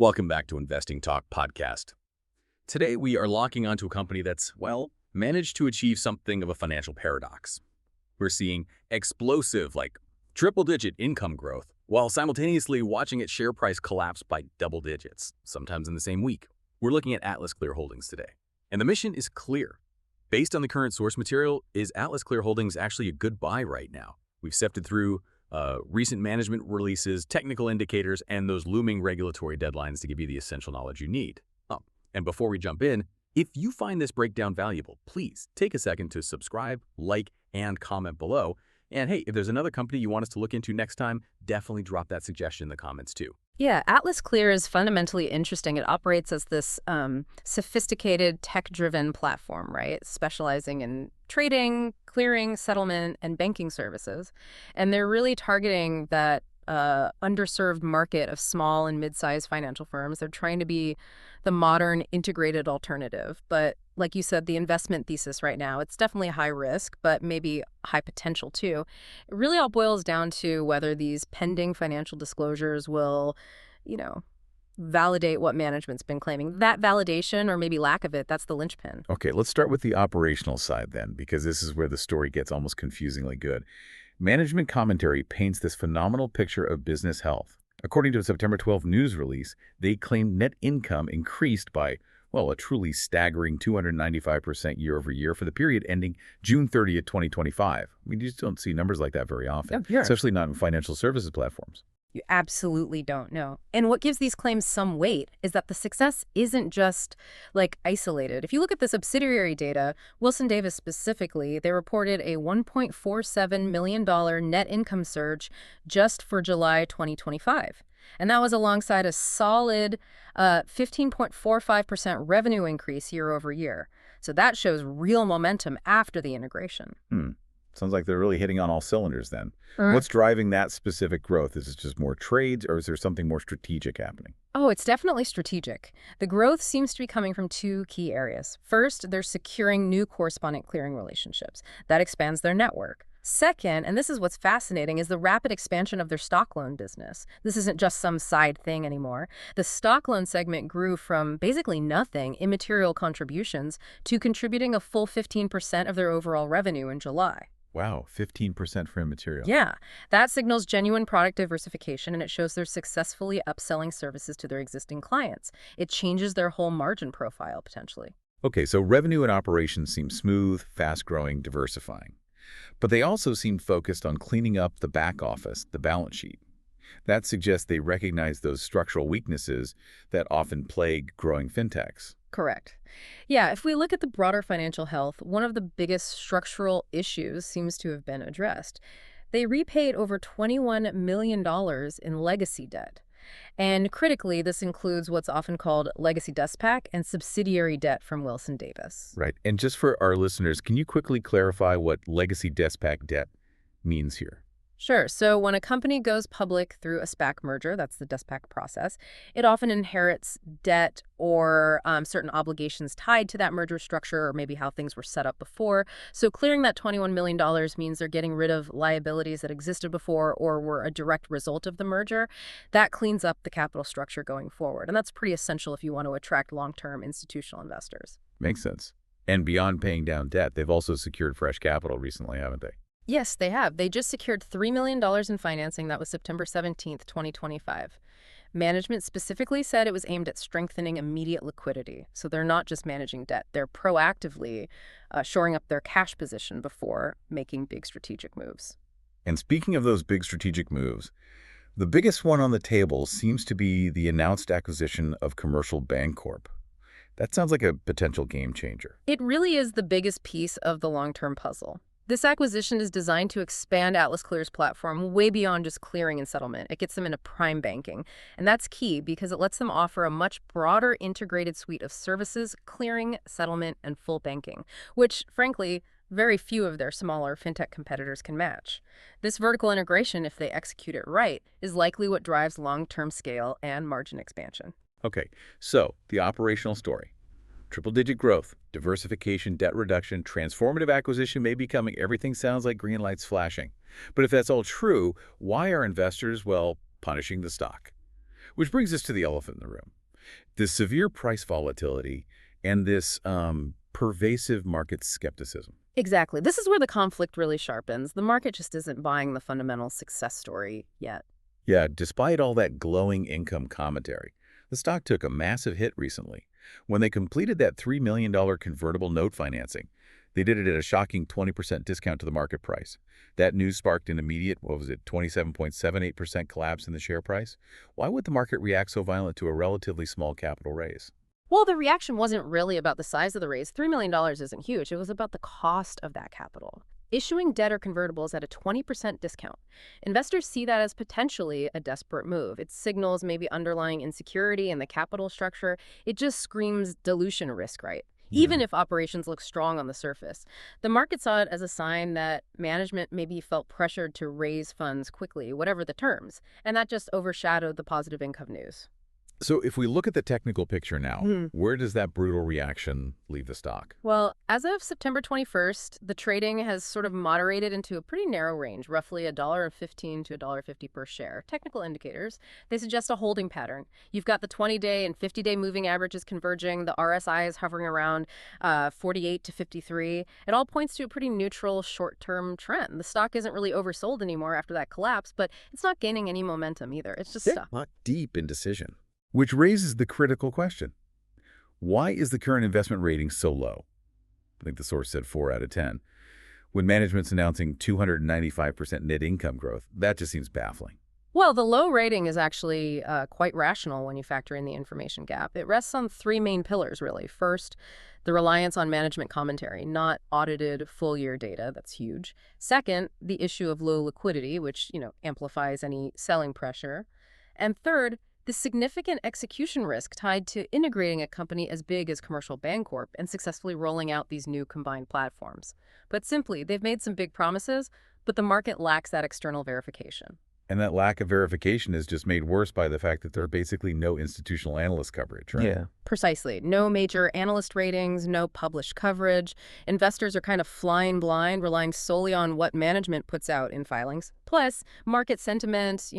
Welcome back to Investing Talk Podcast. Today, we are locking onto a company that's, well, managed to achieve something of a financial paradox. We're seeing explosive, triple-digit income growth, while simultaneously watching its share price collapse by double digits, sometimes in the same week. We're looking at Atlasclear Holdings today. And the mission is clear. Based on the current source material, is Atlasclear Holdings actually a good buy right now? We've sifted through recent management releases, technical indicators, and those looming regulatory deadlines to give you the essential knowledge you need. And before we jump in, if you find this breakdown valuable, please take a second to subscribe, like, and comment below. And hey, if there's another company you want us to look into next time, definitely drop that suggestion in the comments too. Yeah, Atlasclear is fundamentally interesting. It operates as this sophisticated, tech-driven platform, right? Specializing in trading, clearing, settlement, and banking services. And they're really targeting that underserved market of small and mid-sized financial firms. They're trying to be the modern integrated alternative. But like you said, the investment thesis right now, it's definitely high risk, but maybe high potential too. It really all boils down to whether these pending financial disclosures will, validate what management's been claiming. That validation, or maybe lack of it, that's the linchpin. Okay, let's start with the operational side then, because this is where the story gets almost confusingly good. Management commentary paints this phenomenal picture of business health. According to a September 12 news release, they claimed net income increased by, a truly staggering 295% year over year for the period ending June 30th, 2025. You just don't see numbers like that very often, especially not in financial services platforms. You absolutely don't know. And what gives these claims some weight is that the success isn't just isolated. If you look at the subsidiary data, Wilson Davis specifically, they reported a $1.47 million net income surge just for July 2025. And that was alongside a solid 15.45% revenue increase year over year. So that shows real momentum after the integration. Sounds like they're really hitting on all cylinders then. What's driving that specific growth? Is it just more trades, or is there something more strategic happening? Oh, it's definitely strategic. The growth seems to be coming from two key areas. First, they're securing new correspondent clearing relationships. That expands their network. Second, and this is what's fascinating, is the rapid expansion of their stock loan business. This isn't just some side thing anymore. The stock loan segment grew from basically nothing, immaterial contributions, to contributing a full 15% of their overall revenue in July. Wow, 15% for immaterial. Yeah, that signals genuine product diversification, and it shows they're successfully upselling services to their existing clients. It changes their whole margin profile, potentially. Okay, so revenue and operations seem smooth, fast-growing, diversifying. But they also seem focused on cleaning up the back office, the balance sheet. That suggests they recognize those structural weaknesses that often plague growing fintechs. Correct. Yeah, if we look at the broader financial health, one of the biggest structural issues seems to have been addressed. They repaid over $21 million in legacy debt. And critically, this includes what's often called legacy DUSPAC and subsidiary debt from Wilson Davis. Right. And just for our listeners, can you quickly clarify what legacy DUSPAC debt means here? Sure. So when a company goes public through a SPAC merger, that's the DUSPAC process, it often inherits debt or certain obligations tied to that merger structure, or maybe how things were set up before. So clearing that $21 million means they're getting rid of liabilities that existed before or were a direct result of the merger. That cleans up the capital structure going forward. And that's pretty essential if you want to attract long-term institutional investors. Makes sense. And beyond paying down debt, they've also secured fresh capital recently, haven't they? Yes, they have. They just secured $3 million in financing. That was September 17th, 2025. Management specifically said it was aimed at strengthening immediate liquidity. So they're not just managing debt. They're proactively shoring up their cash position before making big strategic moves. And speaking of those big strategic moves, the biggest one on the table seems to be the announced acquisition of Commercial Bancorp. That sounds like a potential game changer. It really is the biggest piece of the long-term puzzle. This acquisition is designed to expand Atlasclear's platform way beyond just clearing and settlement. It gets them into prime banking. And that's key because it lets them offer a much broader integrated suite of services, clearing, settlement, and full banking, which, frankly, very few of their smaller fintech competitors can match. This vertical integration, if they execute it right, is likely what drives long-term scale and margin expansion. Okay, so the operational story. Triple-digit growth, diversification, debt reduction, transformative acquisition may be coming. Everything sounds like green lights flashing. But if that's all true, why are investors, punishing the stock? Which brings us to the elephant in the room. The severe price volatility and this pervasive market skepticism. Exactly. This is where the conflict really sharpens. The market just isn't buying the fundamental success story yet. Yeah, despite all that glowing income commentary, the stock took a massive hit recently. When they completed that $3 million convertible note financing, they did it at a shocking 20% discount to the market price. That news sparked an immediate, 27.78% collapse in the share price. Why would the market react so violent to a relatively small capital raise? Well, the reaction wasn't really about the size of the raise. $3 million isn't huge. It was about the cost of that capital. Issuing debt or convertibles at a 20% discount. Investors see that as potentially a desperate move. It signals maybe underlying insecurity in the capital structure. It just screams dilution risk, right? Even if operations look strong on the surface. The market saw it as a sign that management maybe felt pressured to raise funds quickly, whatever the terms, and that just overshadowed the positive income news. So if we look at the technical picture now, where does that brutal reaction leave the stock? Well, as of September 21st, the trading has sort of moderated into a pretty narrow range, roughly $1.15 to $1.50 per share. Technical indicators, they suggest a holding pattern. You've got the 20-day and 50-day moving averages converging. The RSI is hovering around 48 to 53. It all points to a pretty neutral short-term trend. The stock isn't really oversold anymore after that collapse, but it's not gaining any momentum either. It's just stuck. Not deep indecision. Which raises the critical question. Why is the current investment rating so low? I think the source said 4 out of 10. When management's announcing 295% net income growth, that just seems baffling. Well, the low rating is actually quite rational when you factor in the information gap. It rests on three main pillars, really. First, the reliance on management commentary, not audited full-year data. That's huge. Second, the issue of low liquidity, which, amplifies any selling pressure. And third, the significant execution risk tied to integrating a company as big as Commercial Bancorp and successfully rolling out these new combined platforms. But simply, they've made some big promises, but the market lacks that external verification. And that lack of verification is just made worse by the fact that there are basically no institutional analyst coverage, right? Yeah. Precisely. No major analyst ratings, no published coverage. Investors are kind of flying blind, relying solely on what management puts out in filings. Plus, market sentiment,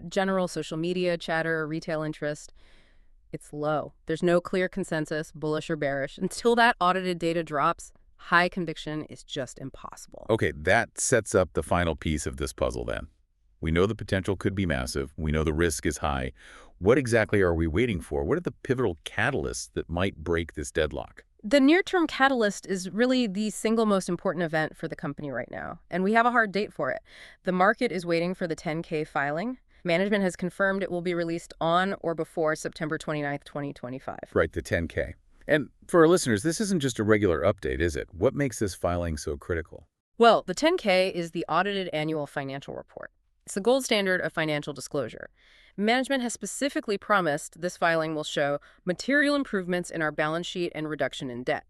general social media chatter, retail interest. It's low. There's no clear consensus, bullish or bearish. Until that audited data drops, high conviction is just impossible. Okay, that sets up the final piece of this puzzle then. We know the potential could be massive. We know the risk is high. What exactly are we waiting for? What are the pivotal catalysts that might break this deadlock? The near-term catalyst is really the single most important event for the company right now, and we have a hard date for it. The market is waiting for the 10K filing. Management has confirmed it will be released on or before September 29th, 2025. Right, the 10K. And for our listeners, this isn't just a regular update, is it? What makes this filing so critical? Well, the 10K is the audited annual financial report. It's the gold standard of financial disclosure. Management has specifically promised this filing will show material improvements in our balance sheet and reduction in debt.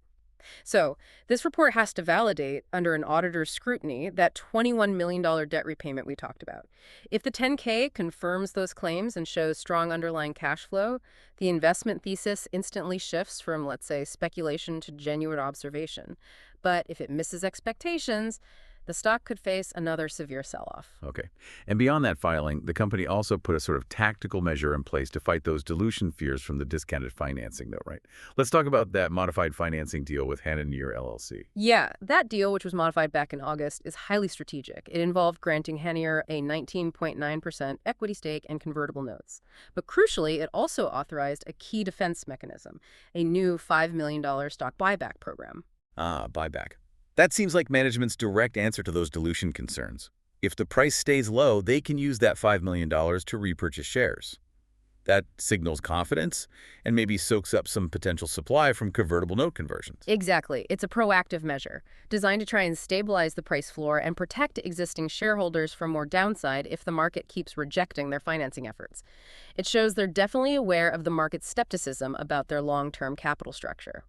So this report has to validate, under an auditor's scrutiny, that $21 million debt repayment we talked about. If the 10K confirms those claims and shows strong underlying cash flow, the investment thesis instantly shifts from, let's say, speculation to genuine observation. But if it misses expectations, the stock could face another severe sell-off. Okay. And beyond that filing, the company also put a sort of tactical measure in place to fight those dilution fears from the discounted financing, though, right? Let's talk about that modified financing deal with Hananier LLC. Yeah, that deal, which was modified back in August, is highly strategic. It involved granting Hananier a 19.9% equity stake and convertible notes. But crucially, it also authorized a key defense mechanism, a new $5 million stock buyback program. Ah, buyback. That seems like management's direct answer to those dilution concerns. If the price stays low, they can use that $5 million to repurchase shares. That signals confidence and maybe soaks up some potential supply from convertible note conversions. Exactly. It's a proactive measure designed to try and stabilize the price floor and protect existing shareholders from more downside if the market keeps rejecting their financing efforts. It shows they're definitely aware of the market's skepticism about their long-term capital structure.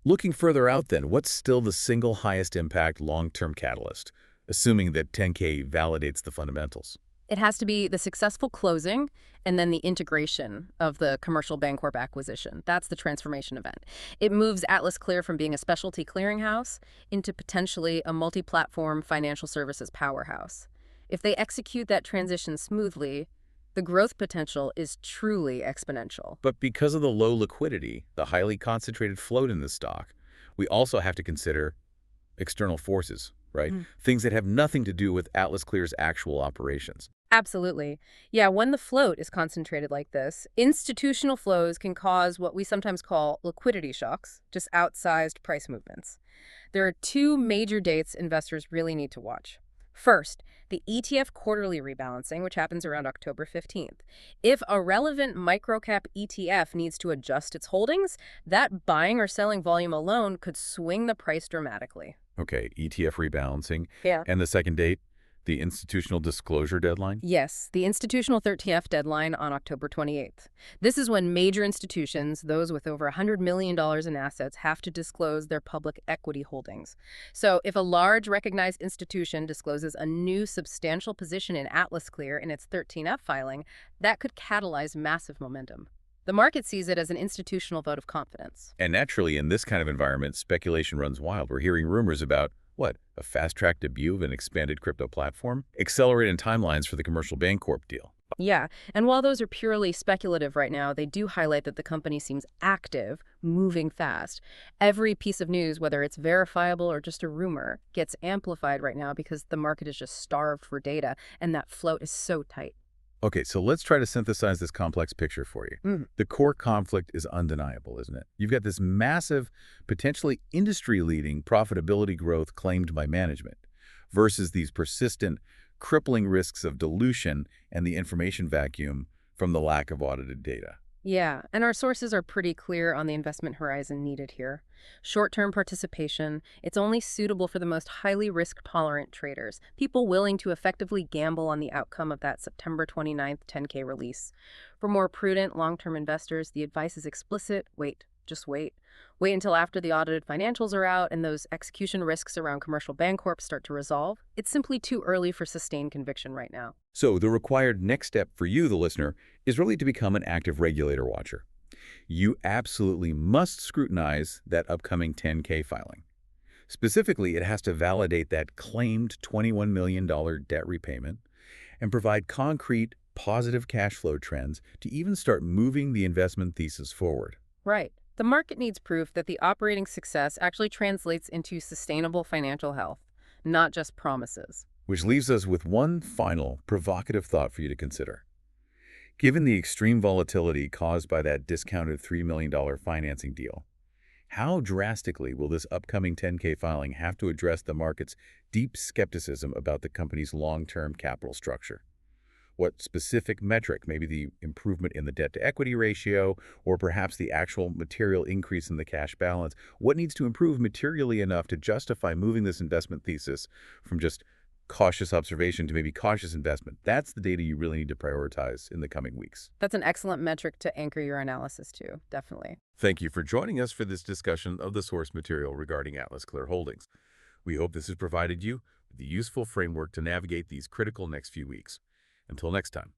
Looking further out then, what's still the single highest impact long-term catalyst, assuming that 10K validates the fundamentals? It has to be the successful closing and then the integration of the Commercial Bancorp acquisition. That's the transformation event. It moves Atlasclear from being a specialty clearinghouse into potentially a multi-platform financial services powerhouse. If they execute that transition smoothly, The growth potential is truly exponential. But because of the low liquidity, the highly concentrated float in the stock, we also have to consider external forces, right? Things that have nothing to do with Atlasclear's actual operations. Absolutely. Yeah, when the float is concentrated like this, institutional flows can cause what we sometimes call liquidity shocks, just outsized price movements. There are two major dates investors really need to watch. First, the ETF quarterly rebalancing, which happens around October 15th. If a relevant microcap ETF needs to adjust its holdings, that buying or selling volume alone could swing the price dramatically. Okay, ETF rebalancing. Yeah. And the second date, the institutional disclosure deadline? Yes, the institutional 30F deadline on October 28th. This is when major institutions, those with over $100 million in assets, have to disclose their public equity holdings. So if a large recognized institution discloses a new substantial position in Atlasclear in its 13F filing, that could catalyze massive momentum. The market sees it as an institutional vote of confidence. And naturally, in this kind of environment, speculation runs wild. We're hearing rumors about, what, a fast-track debut of an expanded crypto platform? Accelerated timelines for the commercial Bancorp deal. Yeah, and while those are purely speculative right now, they do highlight that the company seems active, moving fast. Every piece of news, whether it's verifiable or just a rumor, gets amplified right now because the market is just starved for data, and that float is so tight. Okay, so let's try to synthesize this complex picture for you. The core conflict is undeniable, isn't it? You've got this massive, potentially industry-leading profitability growth claimed by management versus these persistent, crippling risks of dilution and the information vacuum from the lack of audited data. Yeah, and our sources are pretty clear on the investment horizon needed here. Short-term participation, it's only suitable for the most highly risk-tolerant traders, people willing to effectively gamble on the outcome of that September 29th 10K release. For more prudent, long-term investors, the advice is explicit: wait, just wait. Wait until after the audited financials are out and those execution risks around commercial Bancorp start to resolve. It's simply too early for sustained conviction right now. So the required next step for you, the listener, is really to become an active regulator watcher. You absolutely must scrutinize that upcoming 10K filing. Specifically, it has to validate that claimed $21 million debt repayment and provide concrete, positive cash flow trends to even start moving the investment thesis forward. Right. The market needs proof that the operating success actually translates into sustainable financial health, not just promises. Which leaves us with one final provocative thought for you to consider. Given the extreme volatility caused by that discounted $3 million financing deal, how drastically will this upcoming 10K filing have to address the market's deep skepticism about the company's long-term capital structure? What specific metric, maybe the improvement in the debt-to-equity ratio, or perhaps the actual material increase in the cash balance, what needs to improve materially enough to justify moving this investment thesis from just cautious observation to maybe cautious investment? That's the data you really need to prioritize in the coming weeks. That's an excellent metric to anchor your analysis to, definitely. Thank you for joining us for this discussion of the source material regarding Atlasclear Holdings. We hope this has provided you with a useful framework to navigate these critical next few weeks. Until next time.